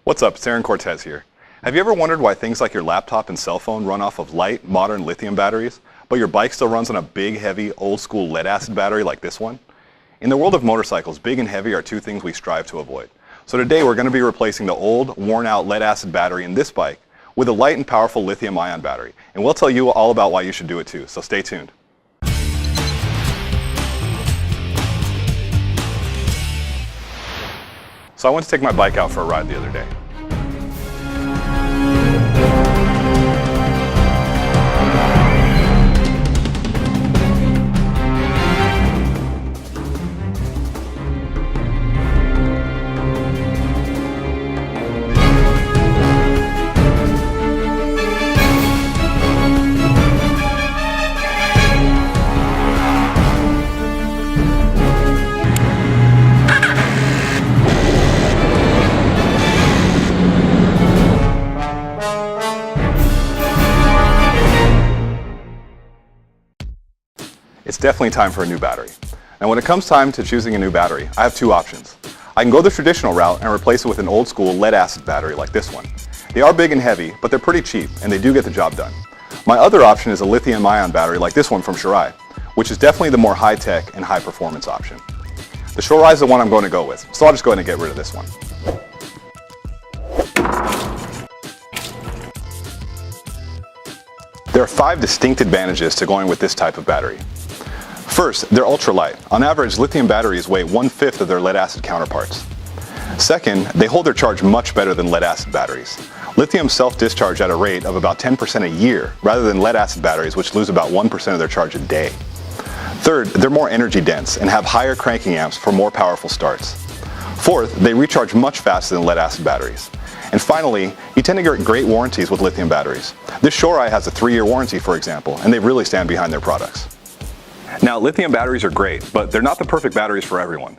What's up, it's Aaron Cortez here. Have you ever wondered why things like your laptop and cell phone run off of light, modern lithium batteries, but your bike still runs on a big, heavy, old-school lead-acid battery like this one? In the world of motorcycles, big and heavy are two things we strive to avoid. So today we're going to be replacing the old, worn-out lead-acid battery in this bike with a light and powerful lithium-ion battery. And we'll tell you all about why you should do it too, so stay tuned. So I went to take my bike out for a ride the other day. It's definitely time for a new battery. And when it comes time to choosing a new battery, I have two options. I can go the traditional route and replace it with an old school lead acid battery like this one. They are big and heavy, but they're pretty cheap and they do get the job done. My other option is a lithium ion battery like this one from Shirai, which is definitely the more high tech and high performance option. The Shirai is the one I'm going to go with, so I'll just go ahead and get rid of this one. There are 5 distinct advantages to going with this type of battery. First, they're ultra light. On average, lithium batteries weigh 1/5 of their lead acid counterparts. Second, they hold their charge much better than lead acid batteries. Lithium self-discharge at a rate of about 10% a year, rather than lead acid batteries, which lose about 1% of their charge a day. Third, they're more energy dense and have higher cranking amps for more powerful starts. Fourth, they recharge much faster than lead acid batteries. And finally, you tend to get great warranties with lithium batteries. This Shirai has a 3-year warranty, for example, and they really stand behind their products. Now, lithium batteries are great, but they're not the perfect batteries for everyone.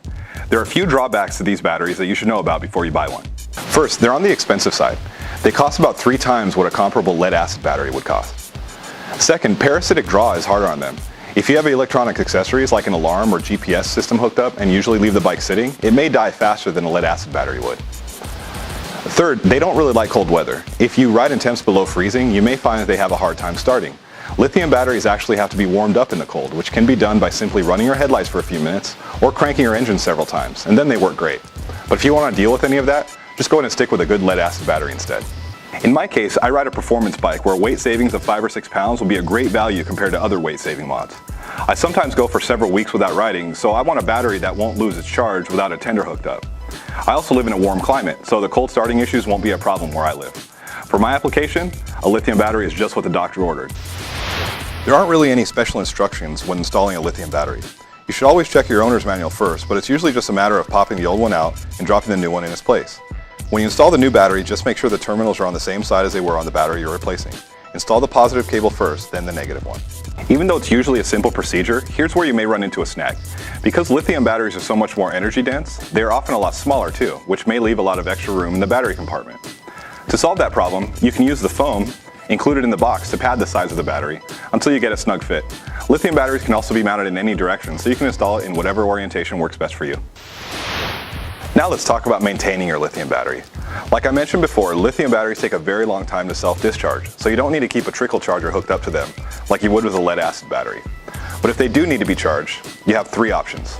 There are a few drawbacks to these batteries that you should know about before you buy one. First, they're on the expensive side. They cost about 3 times what a comparable lead acid battery would cost. Second, parasitic draw is harder on them. If you have electronic accessories like an alarm or GPS system hooked up and usually leave the bike sitting, it may die faster than a lead acid battery would. Third, they don't really like cold weather. If you ride in temps below freezing, you may find that they have a hard time starting. Lithium batteries actually have to be warmed up in the cold, which can be done by simply running your headlights for a few minutes or cranking your engine several times, and then they work great. But if you want to deal with any of that, just go ahead and stick with a good lead acid battery instead. In my case, I ride a performance bike where weight savings of 5 or 6 pounds will be a great value compared to other weight saving mods. I sometimes go for several weeks without riding, so I want a battery that won't lose its charge without a tender hooked up. I also live in a warm climate, so the cold starting issues won't be a problem where I live. For my application, a lithium battery is just what the doctor ordered. There aren't really any special instructions when installing a lithium battery. You should always check your owner's manual first, but it's usually just a matter of popping the old one out and dropping the new one in its place. When you install the new battery, just make sure the terminals are on the same side as they were on the battery you're replacing. Install the positive cable first, then the negative one. Even though it's usually a simple procedure, here's where you may run into a snag. Because lithium batteries are so much more energy dense, they are often a lot smaller too, which may leave a lot of extra room in the battery compartment. To solve that problem, you can use the foam included in the box to pad the size of the battery until you get a snug fit. Lithium batteries can also be mounted in any direction, so you can install it in whatever orientation works best for you. Now let's talk about maintaining your lithium battery. Like I mentioned before, lithium batteries take a very long time to self-discharge, so you don't need to keep a trickle charger hooked up to them like you would with a lead acid battery. But if they do need to be charged, you have 3 options.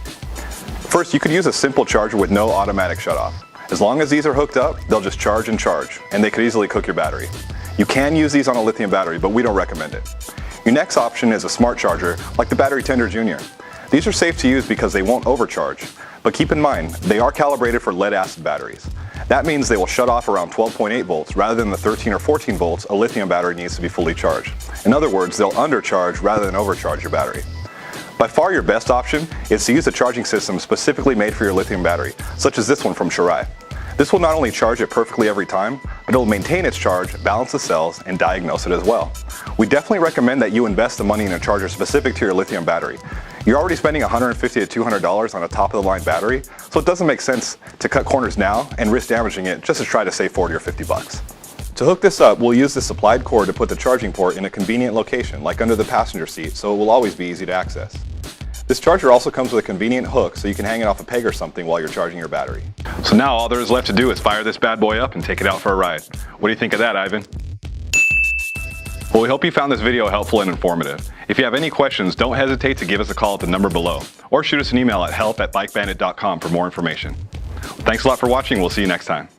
First, you could use a simple charger with no automatic shutoff. As long as these are hooked up, they'll just charge, and they could easily cook your battery. You can use these on a lithium battery, but we don't recommend it. Your next option is a smart charger like the Battery Tender Jr. These are safe to use because they won't overcharge, but keep in mind, they are calibrated for lead acid batteries. That means they will shut off around 12.8 volts rather than the 13 or 14 volts a lithium battery needs to be fully charged. In other words, they'll undercharge rather than overcharge your battery. By far your best option is to use a charging system specifically made for your lithium battery, such as this one from Shirai. This will not only charge it perfectly every time, but it will maintain its charge, balance the cells, and diagnose it as well. We definitely recommend that you invest the money in a charger specific to your lithium battery. You're already spending $150 to $200 on a top-of-the-line battery, so it doesn't make sense to cut corners now and risk damaging it just to try to save 40 or 50 bucks. To hook this up, we'll use the supplied cord to put the charging port in a convenient location, like under the passenger seat, so it will always be easy to access. This charger also comes with a convenient hook so you can hang it off a peg or something while you're charging your battery. So now all there is left to do is fire this bad boy up and take it out for a ride. What do you think of that, Ivan? Well, we hope you found this video helpful and informative. If you have any questions, don't hesitate to give us a call at the number below, or shoot us an email at help@bikebandit.com for more information. Thanks a lot for watching. We'll see you next time.